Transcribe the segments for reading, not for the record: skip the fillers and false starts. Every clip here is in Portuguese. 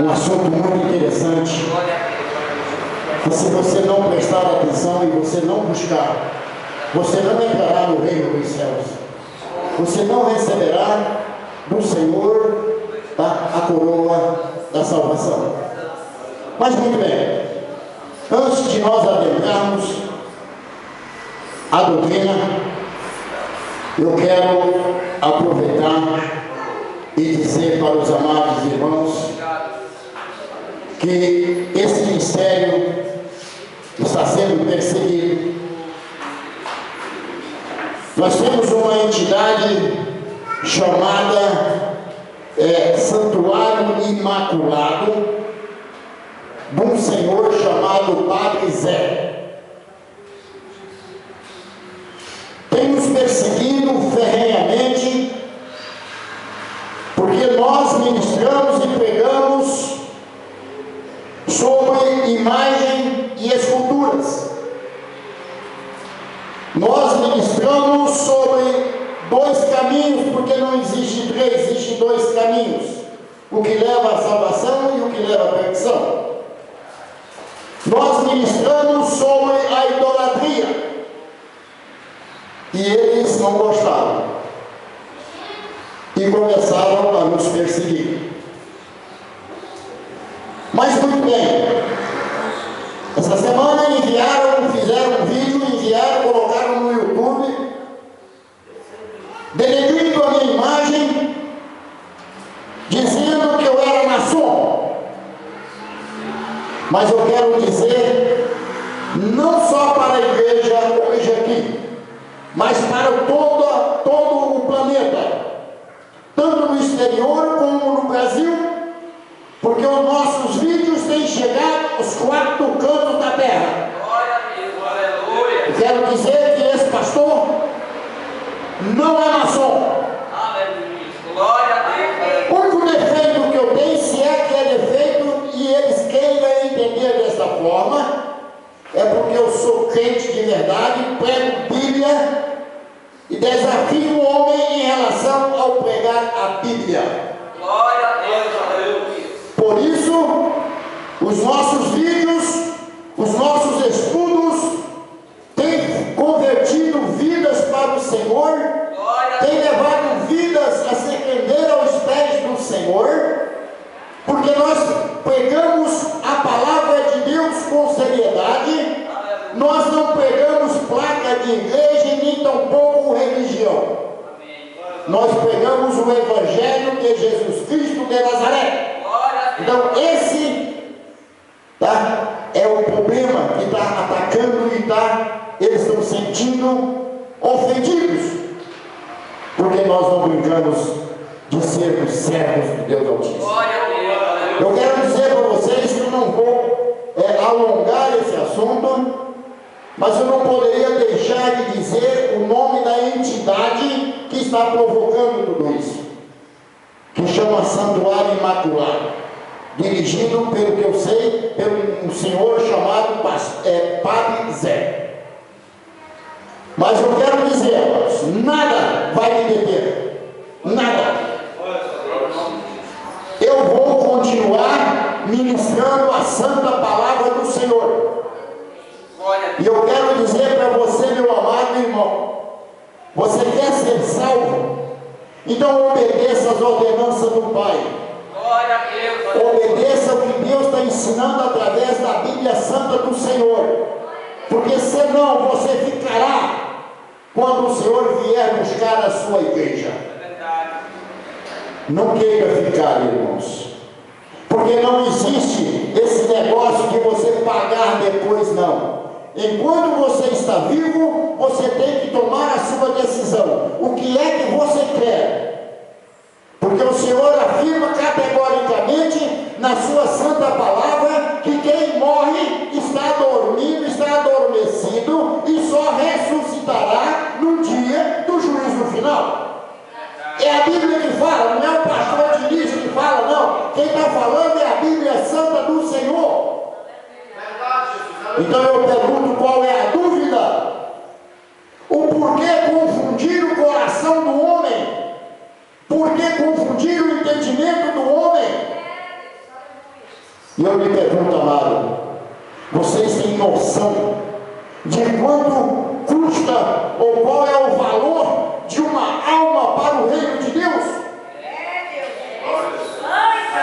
Um assunto muito interessante. E se você não prestar atenção e você não buscar, você não entrará no reino dos céus. Você não receberá do Senhor a coroa da salvação. Mas muito bem, antes de nós adentrarmos a doutrina, eu quero aproveitar e dizer para os amados irmãos que esse ministério está sendo perseguido. Nós temos uma entidade chamada Santuário Imaculado, de um senhor chamado Padre Zé. Tem nos perseguido ferrenhamente, porque nós ministramos e pregamos sobre imagem e esculturas. Nós ministramos sobre dois caminhos, porque não existe três, existe dois caminhos: o que leva à salvação e o que leva à perdição. Nós ministramos sobre a idolatria e eles não gostaram e começaram a nos perseguir. Mas muito bem, essa semana fizeram um vídeo, colocaram no YouTube, denegrindo a minha imagem, dizendo que eu era maçom. Mas eu quero dizer, não só para a igreja hoje aqui, mas para todo o planeta, tanto no exterior como no Brasil, porque os nossos vídeos têm chegado aos quatro cantos da terra. Glória a Deus, aleluia. Quero dizer que esse pastor não é maçom. Aleluia, glória a Deus. O único defeito que eu tenho, se é que é defeito, e eles queiram entender dessa forma, é porque eu sou crente de verdade, prego Bíblia e desafio o homem em relação ao pregar a Bíblia. Glória a Deus, aleluia. Por isso, os nossos vídeos, os nossos estudos têm convertido vidas para o Senhor, têm levado vidas a se render aos pés do Senhor, porque nós pregamos a palavra de Deus com seriedade. Nós não pregamos placa de igreja e nem tampouco religião. Nós pregamos o Evangelho de Jesus Cristo de Nazaré. Então esse é o problema que está atacando e eles estão sentindo ofendidos, porque nós não brincamos de sermos servos de Deus Altíssimo. Eu quero dizer para vocês que eu não vou alongar esse assunto, mas eu não poderia deixar de dizer o nome da entidade que está provocando tudo isso, que chama Santuário Imaculado, dirigido, pelo que eu sei, pelo um senhor chamado Padre Zé. Mas eu quero dizer, irmãos, nada vai me deter, nada. Eu vou continuar ministrando a santa palavra do Senhor. E eu quero dizer para você, meu amado irmão, você quer ser salvo? Então obedeça às ordenanças do Pai. Obedeça o que Deus está ensinando através da Bíblia Santa do Senhor, porque senão você ficará quando o Senhor vier buscar a sua igreja. Não queira ficar, irmãos, porque não existe esse negócio de você pagar depois, não. Enquanto você está vivo, você tem que tomar a sua decisão. O que é que você quer? Porque o Senhor afirma categoricamente na sua santa palavra que quem morre está dormindo, está adormecido e só ressuscitará no dia do juízo final. É a Bíblia que fala, não é o pastor Diniz que fala, não. Quem está falando é a Bíblia Santa do Senhor. Então eu pergunto, qual é a dúvida? O porquê confundir o coração do homem? Por que confundir o entendimento do homem? E eu lhe pergunto, amado, vocês têm noção de quanto custa ou qual é o valor de uma alma para o reino de Deus?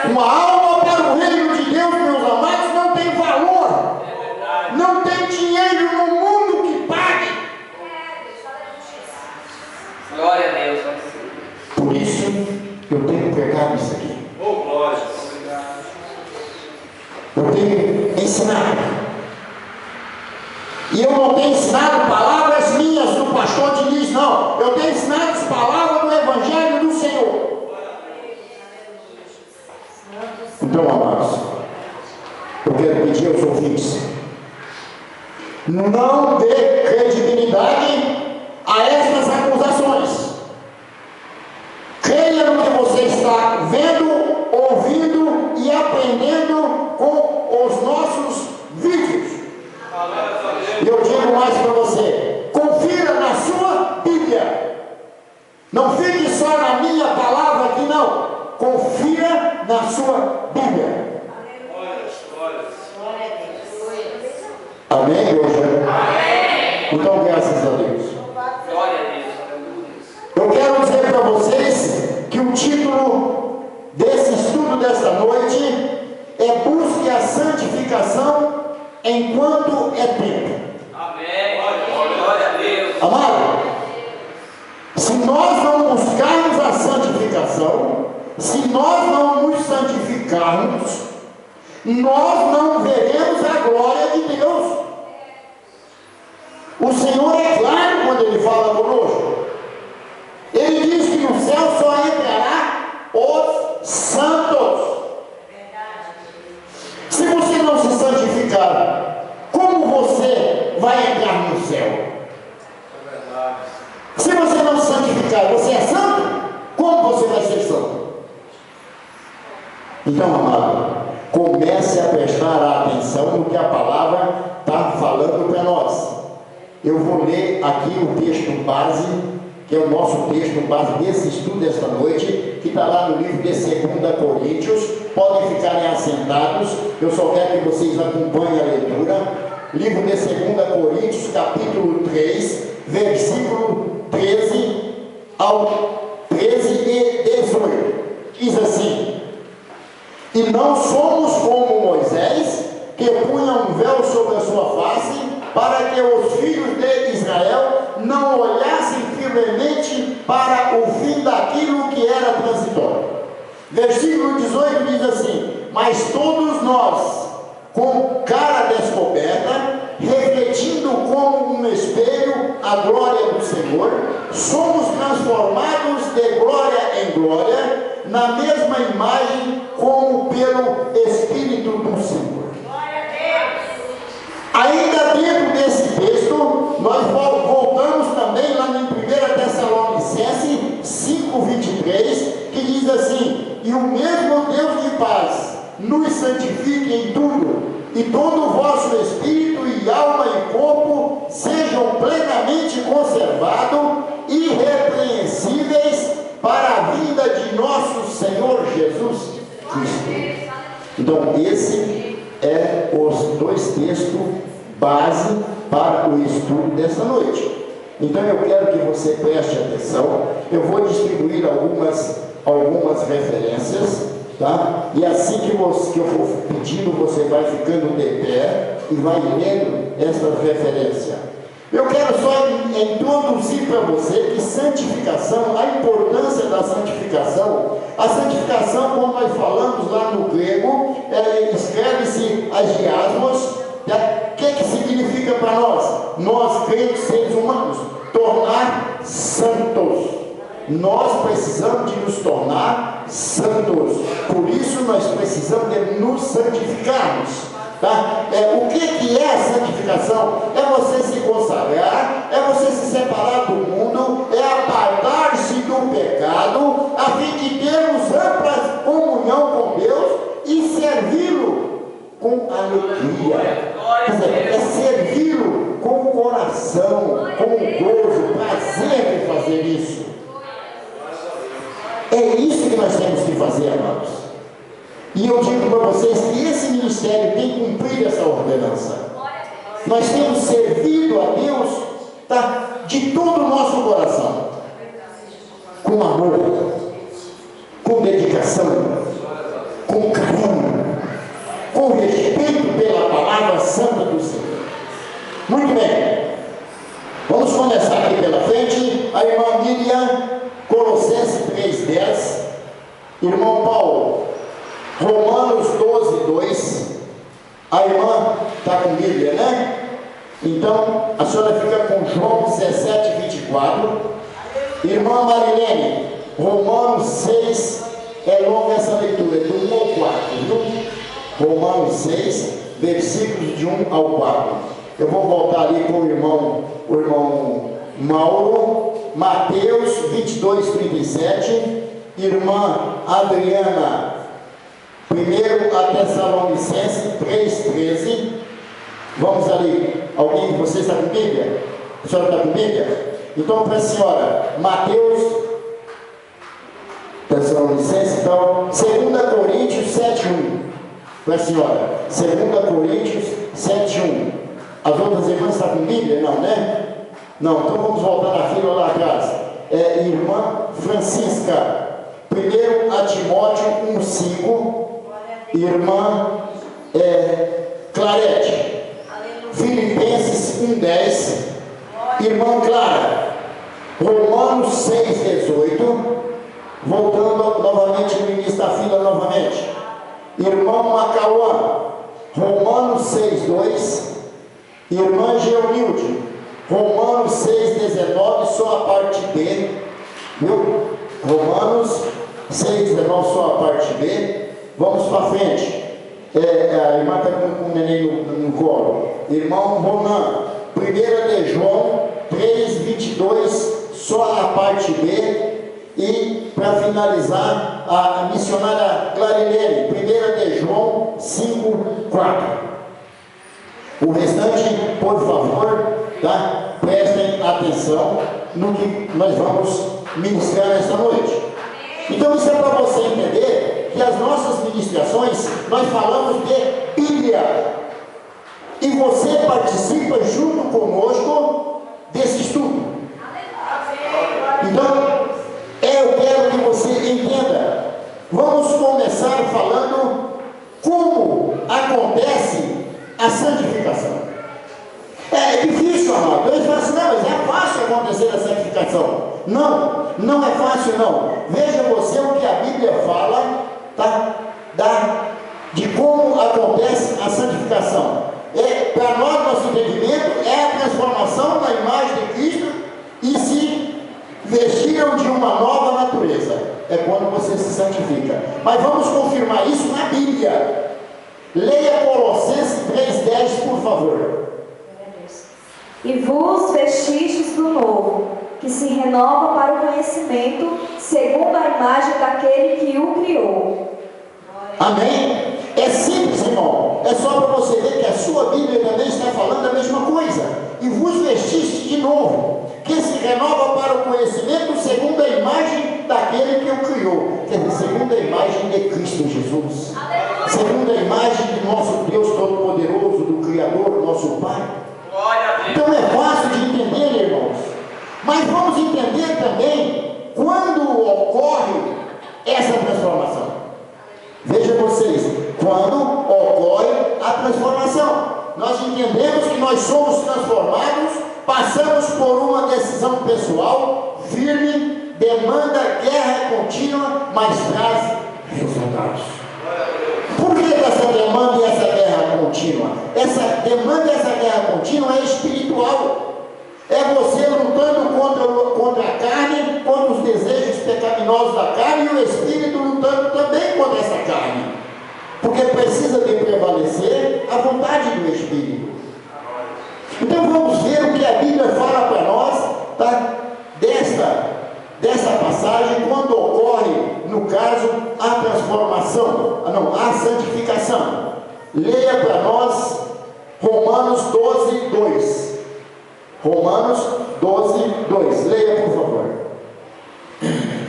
Uma alma para o reino de Deus, meus amados, não tem valor. Não tem dinheiro no mundo que pague. Glória a Deus. Por isso, eu tenho pregado isso aqui. Eu tenho ensinado. E eu não tenho ensinado palavras minhas do pastor Diniz, não. Eu tenho ensinado as palavras do Evangelho do Senhor. Então, amados, eu quero pedir aos ouvintes: não dê credibilidade a estas acusações. Creia no que você está vendo, ouvindo e aprendendo com os nossos vídeos. E eu digo mais para você: confira na sua Bíblia. Não fique só na minha palavra aqui, não. Confira na sua Bíblia. Amém, igreja? Amém. Então, graças a Deus. Glória a Deus. Eu quero dizer para vocês que o título desse estudo desta noite é Busque a Santificação enquanto é tempo. Amém. Glória a Deus. Amado, se nós não buscarmos a santificação, se nós não nos santificarmos, nós não veremos a glória de Deus. O Senhor é claro quando Ele fala conosco. Ele diz que no céu só entrará os santos. Se você não se santificar, como você vai entrar no céu? Se você não se santificar, você é santo? Como você vai ser santo? Então, amado, comece a prestar atenção no que a palavra está falando para nós. Eu vou ler aqui o texto base, que é o nosso texto base desse estudo desta noite, que está lá no livro de 2 Coríntios. Podem ficarem assentados, eu só quero que vocês acompanhem a leitura. Livro de 2 Coríntios, capítulo 3, versículo 13 ao 13 e 18. Diz assim: e não somos como Moisés, que punha um véu sobre a sua face, para que os filhos de Israel não olhassem firmemente para o fim daquilo que era transitório. Versículo 18 diz assim: mas todos nós, com cara descoberta, refletindo como um espelho a glória do Senhor, somos transformados de glória em glória, na mesma imagem, como pelo Espírito do Senhor. Ainda dentro desse texto, nós voltamos também lá em 1 Tessalonicenses 5:23, que diz assim: e o mesmo Deus de paz nos santifique em tudo, e todo o vosso espírito e alma e corpo sejam plenamente conservados, irrepreensíveis, para a vinda de nosso Senhor Jesus Cristo. Então, esse é os dois textos base para o estudo dessa noite. Então eu quero que você preste atenção. Eu vou distribuir algumas referências, tá? E assim que eu for pedindo, você vai ficando de pé e vai lendo essas referências. Eu quero só introduzir para você que santificação, a importância da santificação. A santificação, como nós falamos lá no grego, escreve-se agiasmos. O que significa para nós? Nós, crentes, seres humanos, tornar santos. Nós precisamos de nos tornar santos. Por isso nós precisamos de nos santificarmos. Tá? O que é a santificação? É você se consagrar, é você se separar do mundo, é apartar-se do pecado, a fim de termos ampla comunhão com Deus e servi-lo com alegria. Quer dizer, é servi-lo com o coração, com o gozo, prazer de fazer isso. É isso que nós temos que fazer, amados. E eu digo para vocês que esse ministério tem cumprido essa ordenança. Nós temos servido a Deus, tá, de todo o nosso coração, com amor, com dedicação, com carinho, com respeito pela palavra santa do Senhor. Muito bem, vamos começar aqui pela frente. A irmã Miriam, Colossenses 3:10, irmão Paulo, Romanos 12:2. A irmã está com Bíblia, né? Então a senhora fica com João 17:24. Irmã Marilene, Romanos 6, é longa essa leitura, do 1 ao 4, viu? Romanos 6, versículos de 1 ao 4. Eu vou voltar ali com o irmão Mauro, Mateus 22:37, irmã Adriana, 1 a Tessalonicenses 3:13. Vamos ali, alguém de vocês está com Bíblia? A senhora está com Bíblia? Então, para a senhora, Mateus, Tessalonicenses, então, 2 Coríntios 7:1. Para a senhora, 2 Coríntios 7:1. As outras irmãs estão com Bíblia? Não, né? Não, então vamos voltar na fila lá atrás. Irmã Francisca, 1 a Timóteo 1:5. Irmã Clarete, Filipenses 1:10. Irmã Clara, Romanos 6:18. Voltando novamente no início da fila novamente. Irmão Macauã, Romanos 6:2. Irmã Geonilde, Romanos 6:19, só a parte B, viu? Romanos 6:19, só a parte B. Vamos para frente. A irmã está com o neném no colo. Irmão Ronan, 1 de João 3:22, só a parte B. E para finalizar, a missionária Clarilene, 1 de João 5:4. O restante, por favor, tá? Prestem atenção no que nós vamos ministrar nesta noite. Então isso é para você entender que as nossas ministrações, nós falamos de Bíblia. E você participa junto conosco desse estudo. Então, eu quero que você entenda. Vamos começar falando como acontece a santificação. É difícil, amado. Eles falam assim, não, mas é fácil acontecer a santificação. Não, não é fácil não. Veja você o que a Bíblia fala, tá? De como acontece a santificação. Para nós, nosso entendimento, é a transformação na imagem de Cristo e se vestiram de uma nova natureza. É quando você se santifica. Mas vamos confirmar isso na Bíblia. Leia Colossenses 3:10, por favor. E vos vestistes do novo, que se renova para o conhecimento, segundo a imagem daquele que o criou. Amém? É simples, irmão. É só para você ver que a sua Bíblia também está falando a mesma coisa. E vos vestistes de novo, que se renova para o conhecimento, segundo a imagem daquele que o criou. Quer dizer, segundo a imagem de Cristo Jesus. Segundo a imagem de nosso Deus Todo-Poderoso, do Criador, nosso Pai. Então é fácil de entender, irmãos. Mas vamos entender também quando ocorre essa transformação. Veja vocês, quando ocorre a transformação. Nós entendemos que nós somos transformados, passamos por uma decisão pessoal, firme, demanda guerra contínua, mas traz resultados. Por que essa demanda e essa guerra contínua? Essa demanda e essa guerra contínua é espiritual. É você lutando contra a carne, contra os desejos pecaminosos da carne, e o Espírito lutando também contra essa carne. Porque precisa de prevalecer a vontade do Espírito. Então vamos ver o que a Bíblia fala para nós, tá? Dessa passagem, quando ocorre, no caso, a transformação, a santificação. Leia para nós Romanos 12:2. Romanos 12:2. Leia, por favor.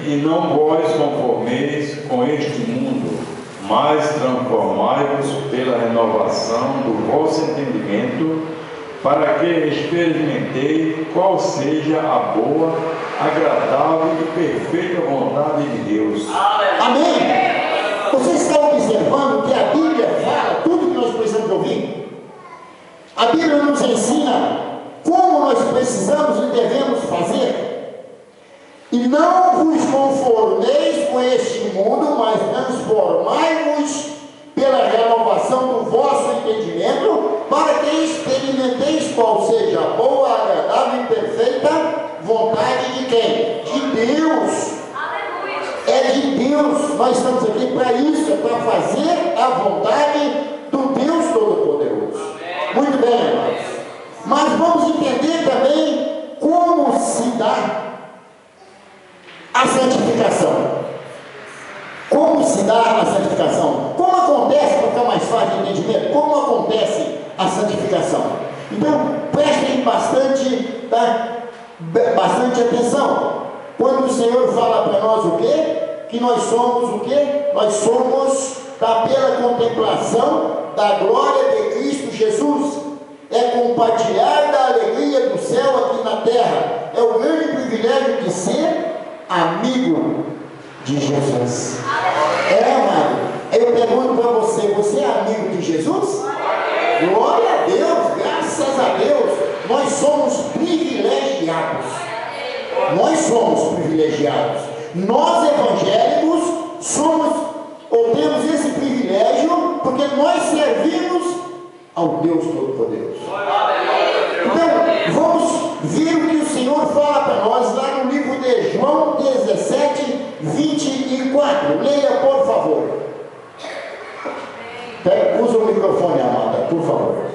E não vos conformeis com este mundo, mas transformai-vos pela renovação do vosso entendimento, para que experimentei qual seja a boa, agradável e perfeita vontade de Deus. Amém? Vocês estão observando que a Bíblia fala tudo que nós precisamos ouvir? A Bíblia nos ensina como nós precisamos e devemos fazer. E não vos conformeis com este mundo, mas transformai-vos pela renovação do vosso entendimento, para que experimenteis qual seja a boa, agradável e perfeita vontade de quem? De Deus. É de Deus. Nós estamos aqui para isso, é para fazer a vontade do Deus Todo-Poderoso. Muito bem, irmãos. Mas vamos entender também como se dá a santificação. Como se dá a santificação? Como acontece, para ficar mais fácil de entendimento, como acontece a santificação? Então, prestem bastante, bastante atenção. Quando o Senhor fala para nós o quê? Que nós somos o quê? Nós somos pela contemplação da glória de Cristo Jesus. É compartilhar da alegria do céu aqui na terra. É o grande privilégio de ser amigo de Jesus. Amado. Eu pergunto para você, você é amigo de Jesus? Glória a Deus, graças a Deus. Nós somos privilegiados. Nós somos privilegiados. Nós evangélicos temos esse privilégio porque nós servimos ao Deus Todo-Poderoso. Então, vamos ver o que o Senhor fala para nós lá no livro de João 17, 24. Leia, por favor. Usa o microfone, amada, por favor.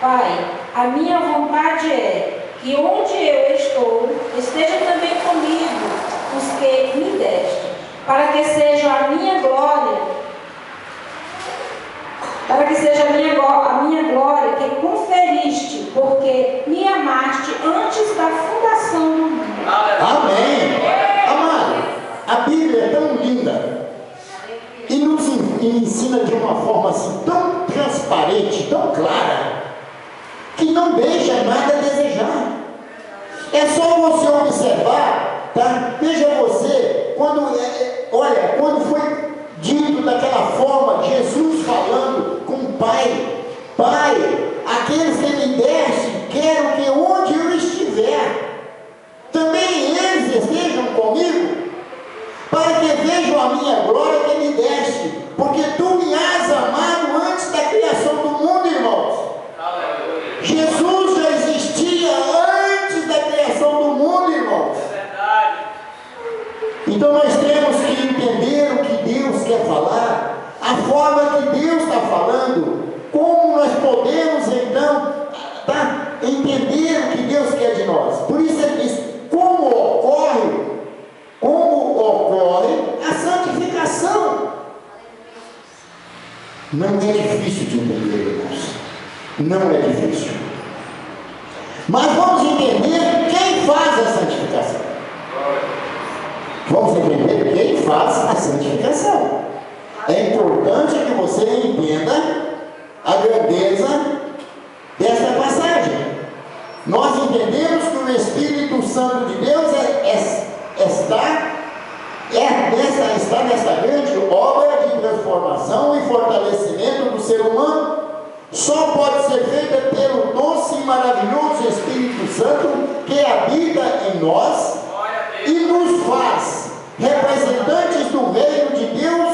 Pai, a minha vontade é que onde eu estou, esteja também comigo os que me deste, para que seja a minha glória, a minha glória que conferiste, porque me amaste antes da fundação do mundo. Amém. Amado, a Bíblia é tão linda e nos ensina de uma forma assim tão transparente, tão clara, que não deixa nada a desejar. É só você observar, tá? Veja você, quando foi dito daquela forma, Jesus falando com o Pai: Pai, aqueles que me deste, quero que onde eu estiver, também eles estejam comigo, para que vejam a minha glória que me deste, porque tu me has amado antes da criação do mundo, irmãos. Jesus já existia antes da criação do mundo, irmãos. Então nós temos que entender o que Deus quer falar, a forma que Deus está falando, como nós podemos então entender o que Deus quer de nós. Por isso ele diz, como ocorre a santificação. Não é difícil de entender, irmãos. Não é difícil. Mas vamos entender quem faz a santificação. Vamos entender quem faz a santificação. É importante que você entenda a grandeza desta passagem. Nós entendemos que o Espírito Santo de Deus está nessa grande obra de transformação e fortalecimento do ser humano. Só pode ser feita pelo doce e maravilhoso Espírito Santo que habita em nós e nos faz representantes do reino de Deus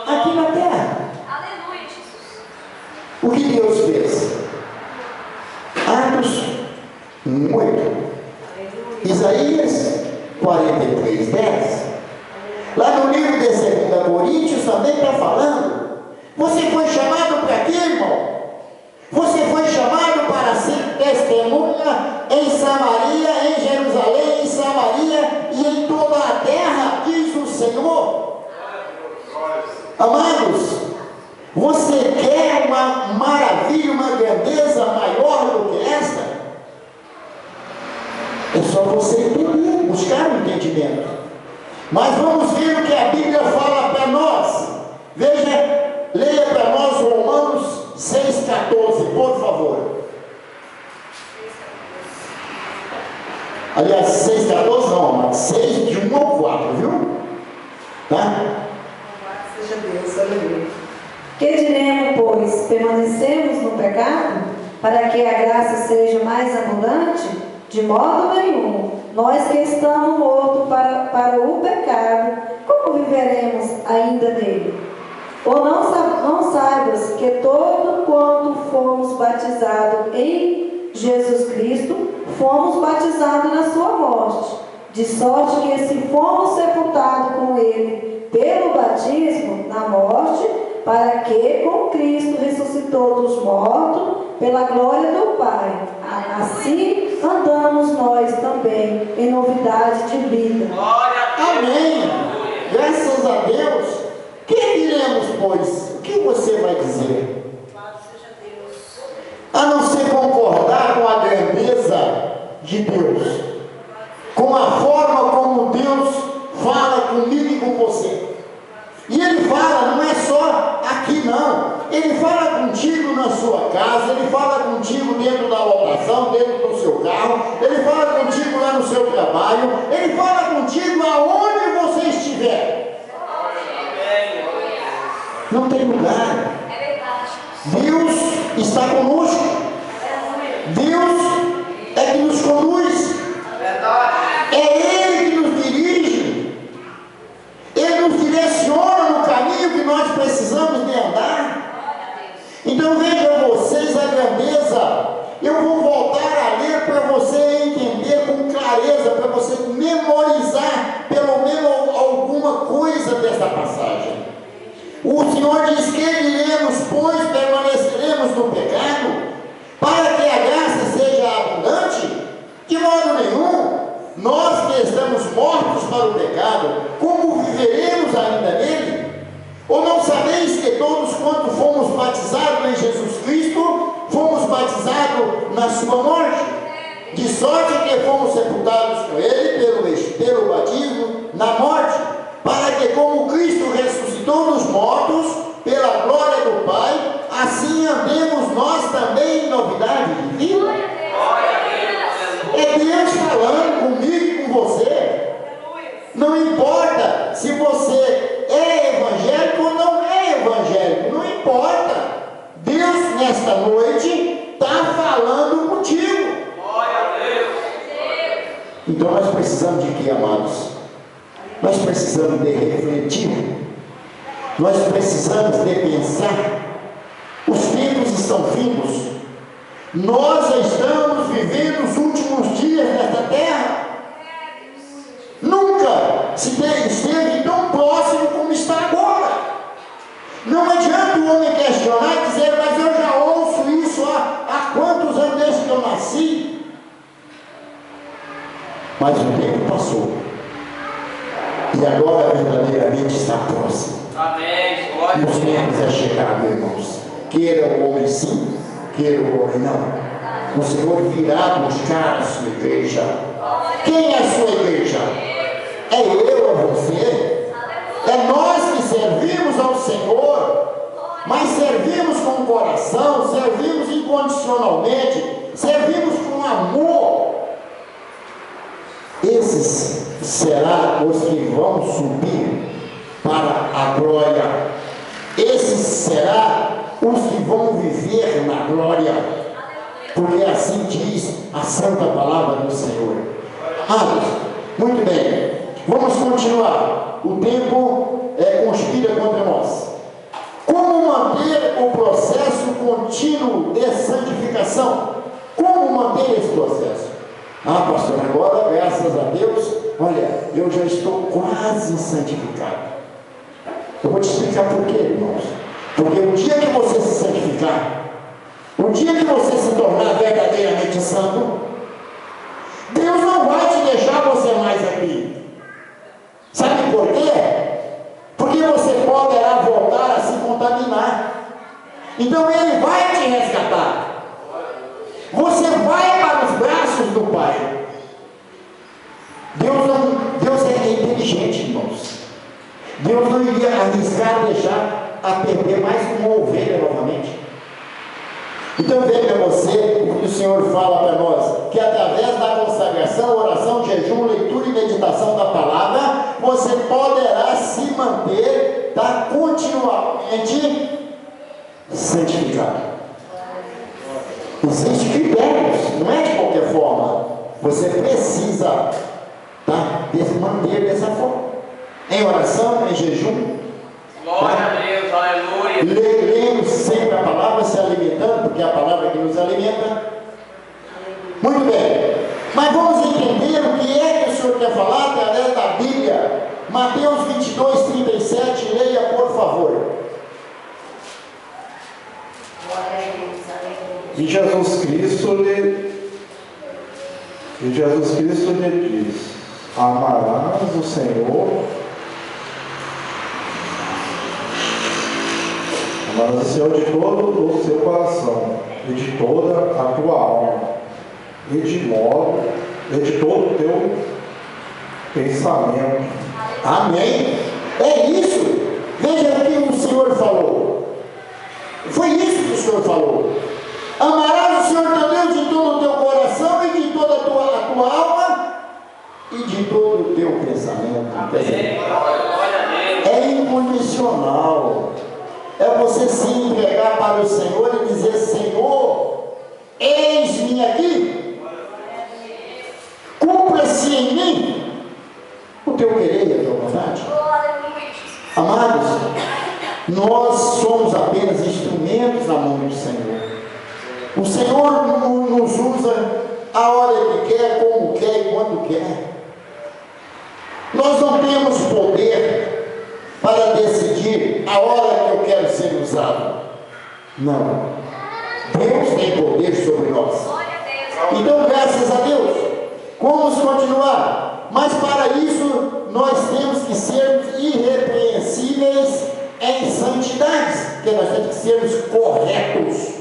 aqui na terra. Aleluia, Jesus. O que Deus fez? Atos 1:8. Isaías 43:10. Lá no livro de 2 Coríntios também está falando. Você foi chamado para quê, irmão? Você foi chamado para ser testemunha em Samaria, em Jerusalém, em Samaria e em toda a terra, diz o Senhor. Amados, você quer uma maravilha, uma grandeza maior do que esta? É só você entender, buscar o entendimento. Mas vamos ver o que a Bíblia fala para 6,14, por favor. Aliás, 6,14 não, mas 6 de 1 ao 4, viu? Tá? Seja Deus, aleluia. Que diremos, pois? Permanecemos no pecado, para que a graça seja mais abundante? De modo nenhum. Nós que estamos mortos para o pecado, como viveremos ainda nele? Ou não saibas que todo quanto fomos batizados em Jesus Cristo, fomos batizados na sua morte, de sorte que se fomos sepultados com ele pelo batismo na morte, para que com Cristo ressuscitou dos mortos pela glória do Pai. Assim andamos nós também em novidade de vida. Amém. Graças a Deus. Que diremos, pois? O que você vai dizer? A não ser concordar com a grandeza de Deus, com a forma como Deus fala comigo e com você. E Ele fala, não é só aqui não, Ele fala contigo na sua casa, Ele fala contigo dentro da lotação, dentro do seu carro, Ele fala contigo lá no seu trabalho, Ele fala contigo aonde você estiver. Não tem lugar. Deus está conosco. Deus é que nos conduz. É Ele que nos dirige. Ele nos direciona no caminho que nós precisamos de andar. Então vejam vocês a grandeza. Eu vou voltar a ler para você entender com clareza, para você memorizar pelo menos alguma coisa dessa passagem. O Senhor diz: que diremos, pois, permaneceremos no pecado, para que a graça seja abundante? De modo nenhum. Nós que estamos mortos para o pecado, como viveremos ainda nele? Ou não sabeis que todos quanto fomos batizados em Jesus Cristo, fomos batizados na sua morte? De sorte que fomos sepultados com ele pelo batismo na morte, para que como Cristo ressuscitou dos mortos, pela glória do Pai, assim andemos nós também em novidade de vida. É Deus falando comigo e com você. Não importa se você é evangélico ou não é evangélico, não importa. Deus nesta noite está falando contigo. Então nós precisamos de quê, amados? Nós precisamos de refletir. Nós precisamos de pensar. Os tempos estão findos. Nós estamos vivendo os últimos dias nesta terra. Nunca se esteve tão próximo como está agora. Não adianta o homem questionar e dizer: mas eu já ouço isso há quantos anos desde que eu nasci? Mas o tempo passou. E agora verdadeiramente está próximo. Amém. E os tempos é chegado, irmãos. Queira o homem sim, queira o homem não. O Senhor virá buscar a sua igreja. Quem é a sua igreja? É eu, é você. É nós que servimos ao Senhor. Mas servimos com coração, servimos incondicionalmente, servimos com amor. Esses serão os que vão subir para a glória. Esses serão os que vão viver na glória, porque assim diz a santa palavra do Senhor. Muito bem, vamos continuar. O tempo conspira contra nós. Como manter o processo contínuo de santificação? Como manter esse processo? Pastor, agora, graças a Deus, olha, eu já estou quase santificado. Eu vou te explicar por quê, irmãos. Porque o dia que você se santificar, o dia que você se tornar verdadeiramente santo, Deus não vai te deixar você mais aqui. Sabe por quê? Porque você poderá voltar a se contaminar. Então Ele vai te resgatar. Você vai para os braços do Pai. Deus é inteligente, irmãos. Deus não iria arriscar deixar a perder mais uma ovelha novamente. Então veja você o que o Senhor fala para nós, que através da consagração, oração, jejum, leitura e meditação da palavra, você poderá se manter, tá, continuamente santificado. Existem critérios, não é de qualquer forma. Você precisa, tá, manter dessa forma. Em oração, em jejum. Glória a Deus, aleluia. Lendo sempre a palavra, se alimentando, porque é a palavra que nos alimenta. Muito bem. Mas vamos entender o que é que o Senhor quer falar através da Bíblia. Mateus 22, 37, leia por favor. E Jesus Cristo lhe diz: amarás o Senhor, amarás o Senhor de todo o seu coração, e de toda a tua alma, e de todo o teu pensamento. Amém? É isso. Veja o que o Senhor falou. Foi isso que o Senhor falou. Amarás o Senhor teu Deus de todo o teu coração e de toda a tua alma e de todo o teu pensamento. Amém. Glória a Deus. É incondicional. É você se entregar para o Senhor e dizer: Senhor, eis-me aqui. Cumpra-se em mim o teu querer e a tua vontade. Amados, nós somos apenas instrumentos na mão do Senhor. O Senhor nos usa a hora que quer, como quer e quando quer. Nós não temos poder para decidir a hora que eu quero ser usado. Não. Deus tem poder sobre nós. Então, graças a Deus, vamos continuar. Mas para isso, nós temos que sermos irrepreensíveis em santidades, porque nós temos que sermos corretos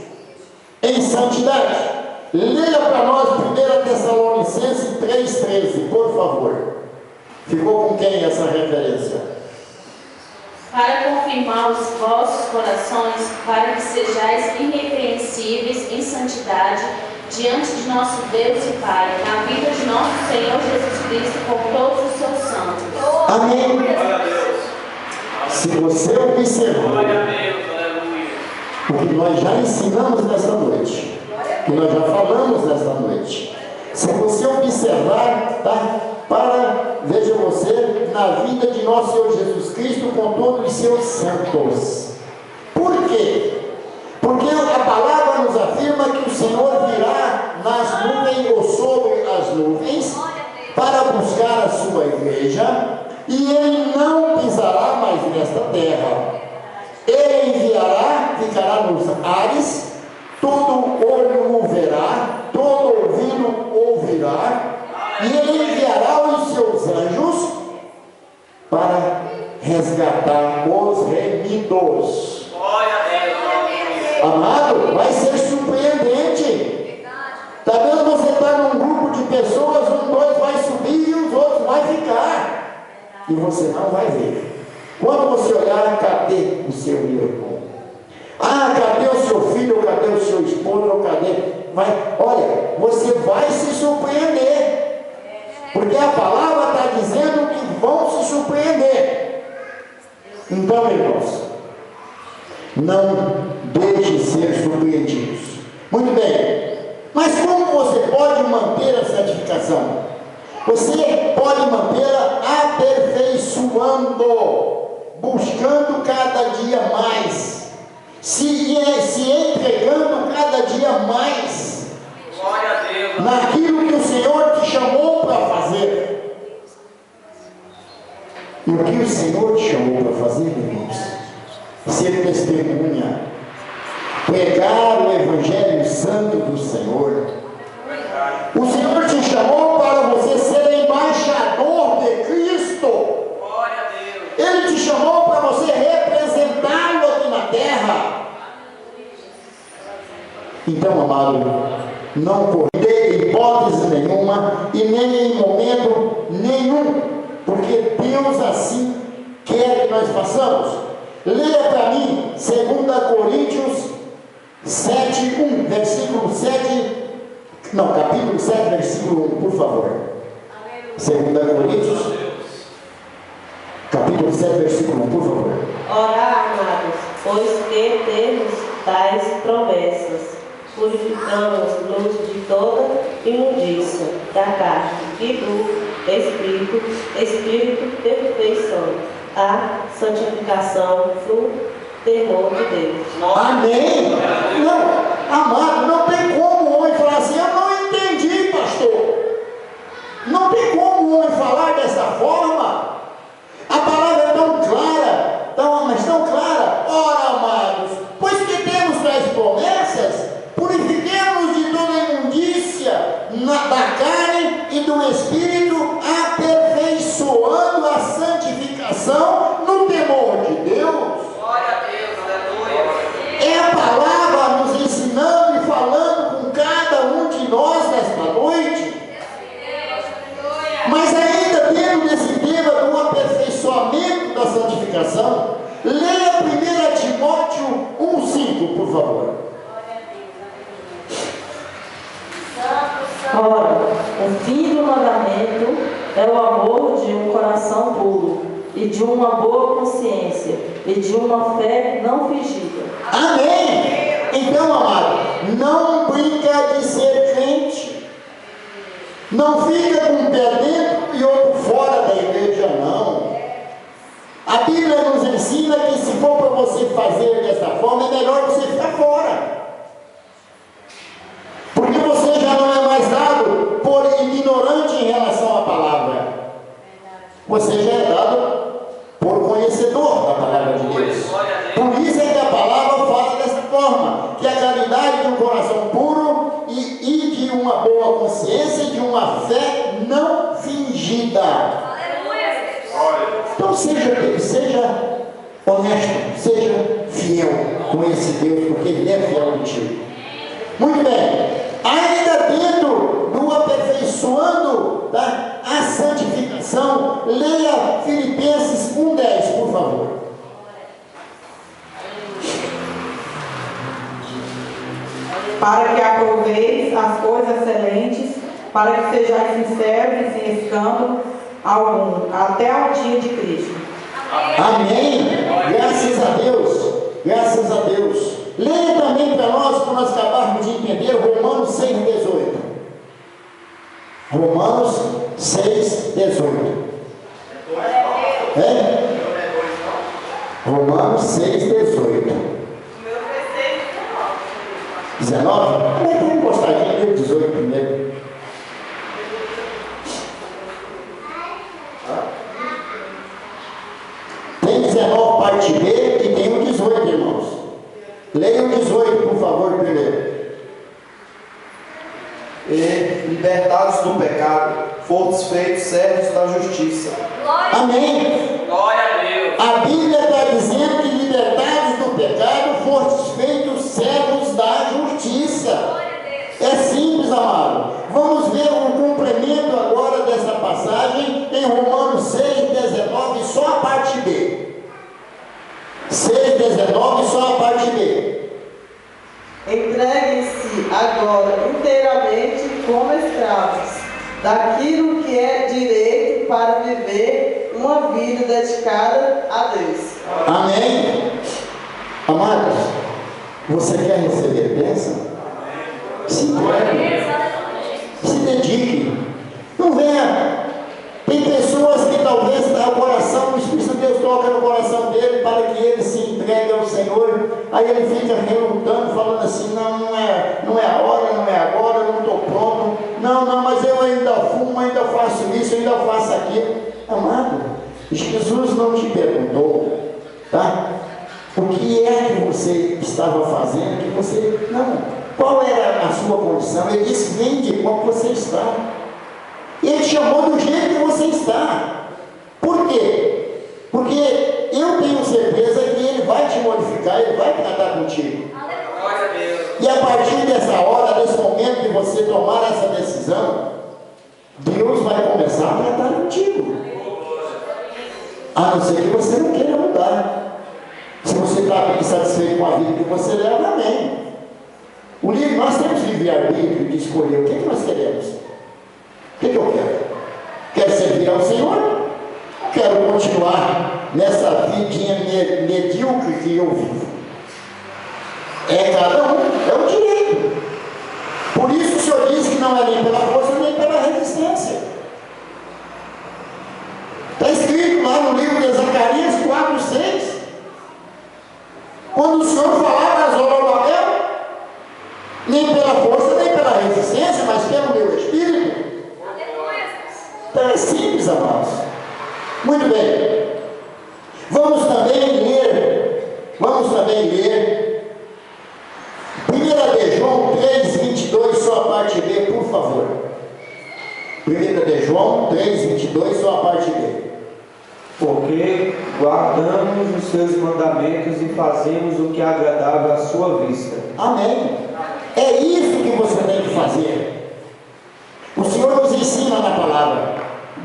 em santidade. Leia para nós 1 Tessalonicenses 3,13, por favor. Ficou com quem essa referência? Para confirmar os vossos corações, para que sejais irrepreensíveis em santidade, diante de nosso Deus e Pai, na vida de nosso Senhor Jesus Cristo, com todos os seus santos. Amém. Glória a Deus. Se você observar Glória a Deus, aleluia. o que nós já ensinamos nesta noite, o que nós já falamos nesta noite, se você observar, tá? Veja você, na vida de nosso Senhor Jesus Cristo, com todos os seus santos. Por quê? Porque a palavra nos afirma que o Senhor virá nas nuvens ou sobre as nuvens para buscar a sua igreja, e Ele não pisará mais nesta terra. Ele enviará, ficará nos ares, todo olho o verá, todo ouvido ouvirá, e Ele enviará os seus anjos para resgatar os remidos. Glória a Deus. Amado, vai ser surpreendente. Talvez você está num grupo de pessoas, dois vai subir e os outros vai ficar. E você não vai ver. Quando você olhar, cadê o seu irmão? Ah, cadê o seu filho? Ou cadê o seu esposo? Ou cadê? Olha, você vai se surpreender. Porque a palavra está dizendo que vão se surpreender. Então, irmãos, não deixe ser surpreendidos. Muito bem. Mas como você pode manter a santificação? Você pode mantê-la aperfeiçoando, buscando cada dia mais, se entregando cada dia mais Glória a Deus. naquilo que o Senhor te chamou para fazer. E o que o Senhor te chamou para fazer, irmãos? Ser testemunha, pregar o Evangelho Santo do Senhor. O Senhor te chamou para você ser embaixador de Cristo. Glória a Deus. Ele te chamou para você representá-lo aqui na terra. Então, amado, não correi hipótese nenhuma e nem em momento nenhum, porque Deus assim quer que nós façamos. Leia para mim 2 Coríntios 7:1, versículo 7, não, capítulo 7, versículo 1, por favor. 2 Coríntios, capítulo 7, versículo 1, por favor. Ora, amados, pois que temos tais promessas, purificamos-nos de toda imundícia da carne e do espírito perfeição, a santificação, fruto temor de Deus. Amém? Não, amado, não tem como o homem falar assim, eu não entendi, pastor. Não tem como o homem falar dessa forma. A palavra é tão clara, mas tão clara. Ora, amados, pois que temos tais promessas, purifiquemos de toda imundícia da carne e do espírito, aperfeiçoando a santificação no temor de Deus. É a palavra nos ensinando e falando com cada um de nós nesta noite. Mas ainda dentro desse tema do aperfeiçoamento da santificação, leia 1 Timóteo 1,5, por favor. Ora, o fim do mandamento é o amor de um coração puro, e de uma boa consciência, e de uma fé não fingida. Amém! Então, amado, não brinca de ser crente. Não fica com um pé dentro e outro fora da igreja, não. A Bíblia nos ensina que se for para você fazer dessa forma, é melhor você ficar fora. Porque você já não é mais dado por ignorante em relação à palavra. Você já é dado por conhecedor da palavra de Deus. Por isso é que a palavra fala dessa forma, que a caridade de um coração puro e de uma boa consciência e de uma fé não fingida. Então seja honesto, seja fiel com esse Deus, porque Ele é fiel contigo. Muito bem. Ainda dentro do aperfeiçoando a santificação, leia Filipenses 1:10, por favor. Para que aproveis as coisas excelentes, para que sejais sinceros e sem escândalo algum, até ao dia de Cristo. Amém. Graças a Deus. Graças a Deus. Leia também para nós acabarmos de entender Romanos 6:18. Romanos 6:18. Romanos 6:18. 19? Mas tem encostadinho no 18 primeiro. Tem 19 parte B e tem o 18, irmãos. Leia o 18, por favor, primeiro. E, libertados do pecado, fostes feitos servos da justiça. Amém. Glória a Deus. A Bíblia está dizendo que libertados do pecado, fostes feitos servos da justiça. É simples, amado. Vamos ver um complemento agora dessa passagem em Romanos 6:19, só a parte B. 6:19, só a parte B. Entreguem-se agora inteiramente como escravos daquilo que é direito para viver uma vida dedicada a Deus. Amém? Amados, você quer receber bênção? Se entregue. Se dedique. Não venha. Tem pessoas que talvez o coração, o Espírito de Deus toca no coração dele para que ele se entregue ao Senhor. Aí ele fica relutando, falando assim, não é a hora, não é agora, eu não estou pronto. Não, mas eu ainda fumo, ainda faço isso, ainda faço aquilo. Amado, Jesus não te perguntou, tá? O que é que você estava fazendo, que você... Não, qual era a sua condição? Ele disse, vem de como você está. Ele chamou do jeito que você está. Por quê? Porque eu tenho certeza que Ele vai te modificar, Ele vai tratar contigo. Glória a Deus. E a partir dessa hora, desse momento que você tomar essa decisão, Deus vai começar a tratar contigo. A não ser que você não queira mudar. Se você está insatisfeito com a vida que você leva, amém. Nós temos livre-arbítrio de escolher o que nós queremos. O que eu quero? Quero servir ao Senhor? Ou quero continuar nessa vidinha medíocre que eu vivo? É cada um, é o direito. Por isso o Senhor diz que não é nem pela força nem pela resistência. Está escrito lá no livro de Zacarias 4:6. Quando o Senhor falava a Zorobabel, nem pela força nem pela resistência, mas pelo meu espírito. Então é simples, amados. Muito bem. Vamos também ler 1 de João 3:22, só a parte B, por favor. 1 de João 3:22, só a parte B. Porque guardamos os seus mandamentos e fazemos o que é agradável à sua vista. Amém. É isso que você tem que fazer. O Senhor nos ensina na palavra: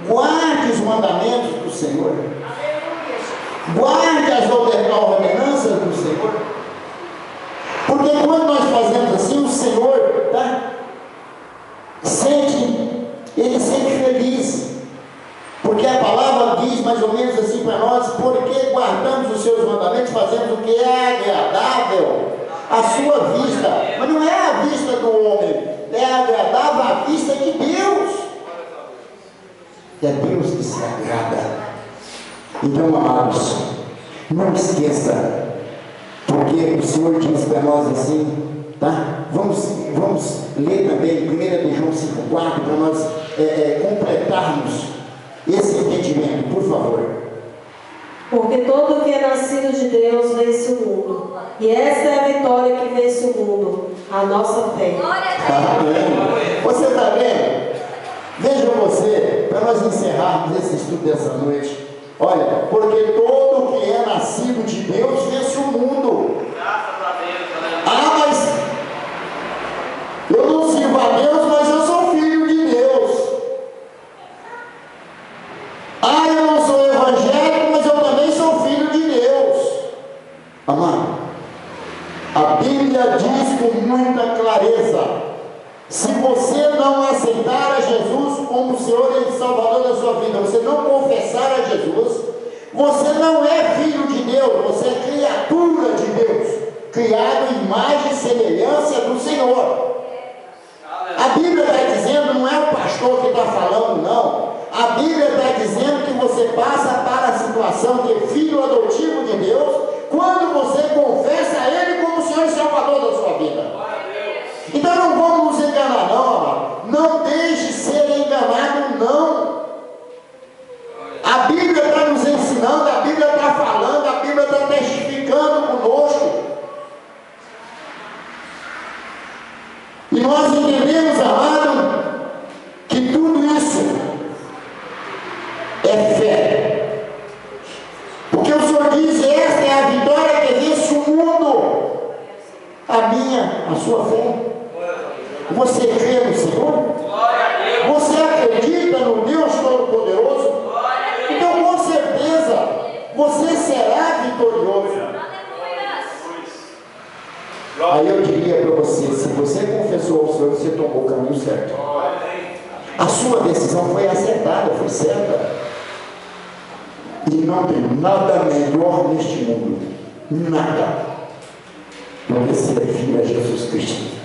guarde os mandamentos do Senhor, guarde as ordenanças do Senhor, porque quando nós fazemos assim, o Senhor ele sente feliz, porque a palavra diz mais ou menos assim para nós: porque guardamos os seus mandamentos, fazemos o que é agradável à sua vista. Mas não é a vista do homem, é agradável à vista de Deus. É Deus que se agrada. Então, amados, não esqueça, porque o Senhor diz para nós assim, tá? Vamos ler também 1 de João 5:4 para nós completarmos esse entendimento, por favor. Porque todo que é nascido de Deus vence o mundo. E essa é a vitória que vence o mundo, a nossa fé. Amém. Você está vendo? Vejam você, para nós encerrarmos esse estudo dessa noite. Olha, porque todo que é nascido de Deus vence o mundo. Graças a Deus. Ah, mas eu não sirvo a Deus, mas eu sou filho de Deus. Ah, eu não sou evangélico, mas eu também sou filho de Deus. Amado, a Bíblia diz com muita clareza: se você não aceitar a Jesus como Senhor e Salvador da sua vida, você não confessar a Jesus, você não é filho de Deus, você é criatura de Deus, criado em imagem e semelhança do Senhor. A Bíblia está dizendo, não é o pastor que está falando, não. A Bíblia está dizendo que você passa para a situação de filho adotivo de Deus quando você confessa a Ele como Senhor e Salvador da sua vida. Então não vamos nos enganar, não, amado. Não deixe ser enganado, não. A Bíblia está nos ensinando, a Bíblia está falando, a Bíblia está testificando conosco. E nós entendemos, amado, que tudo isso é fé. Porque o Senhor diz: esta é a vitória que vence o mundo. A minha, a sua fé. Você crê no Senhor? Você acredita no Deus Todo-Poderoso? Então, com certeza, você será vitorioso. Aí eu diria para você: se você confessou ao Senhor, você tomou o caminho certo. A sua decisão foi acertada, foi certa. E não tem nada melhor neste mundo, nada, do que servir a Jesus Cristo.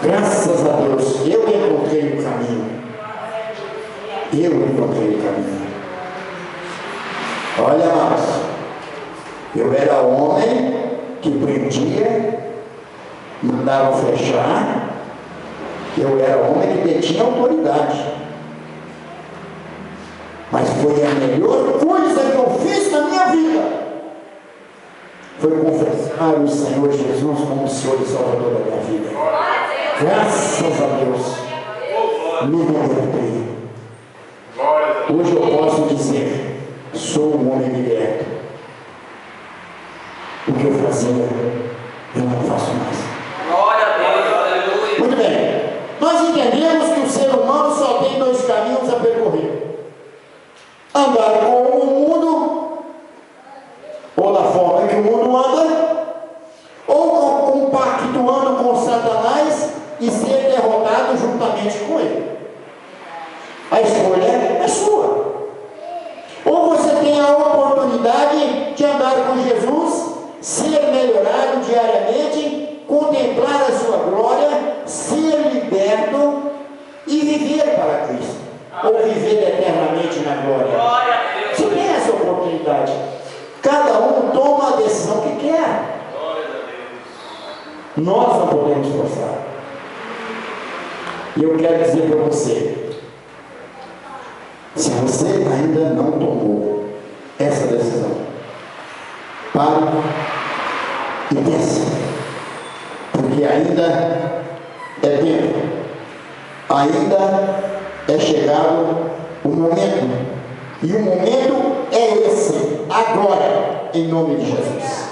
Graças a Deus, eu encontrei o caminho. Eu encontrei o caminho. Olha, amados, eu era homem que prendia, mandava fechar. Eu era homem que detinha autoridade. Mas foi a melhor coisa que eu fiz na minha vida. Foi confessar o Senhor Jesus como Senhor e Salvador da minha vida. Graças a Deus, me libertei. Hoje eu posso dizer: sou um homem liberto. O que eu fazia, eu não faço mais. Glória a Deus, aleluia. Muito bem. Nós entendemos que o ser humano só tem dois caminhos a percorrer: andar com o mundo, ou da forma que o mundo anda, ou compactuar juntamente com Ele. A escolha é sua. Ou você tem a oportunidade de andar com Jesus, ser melhorado diariamente, contemplar a sua glória, ser liberto e viver para Cristo, ou viver eternamente na glória. Você tem essa oportunidade. Cada um toma a decisão que quer. Nós não podemos forçar. E eu quero dizer para você, se você ainda não tomou essa decisão, pare e pense, porque ainda é tempo, ainda é chegado o momento, e o momento é esse, agora, em nome de Jesus.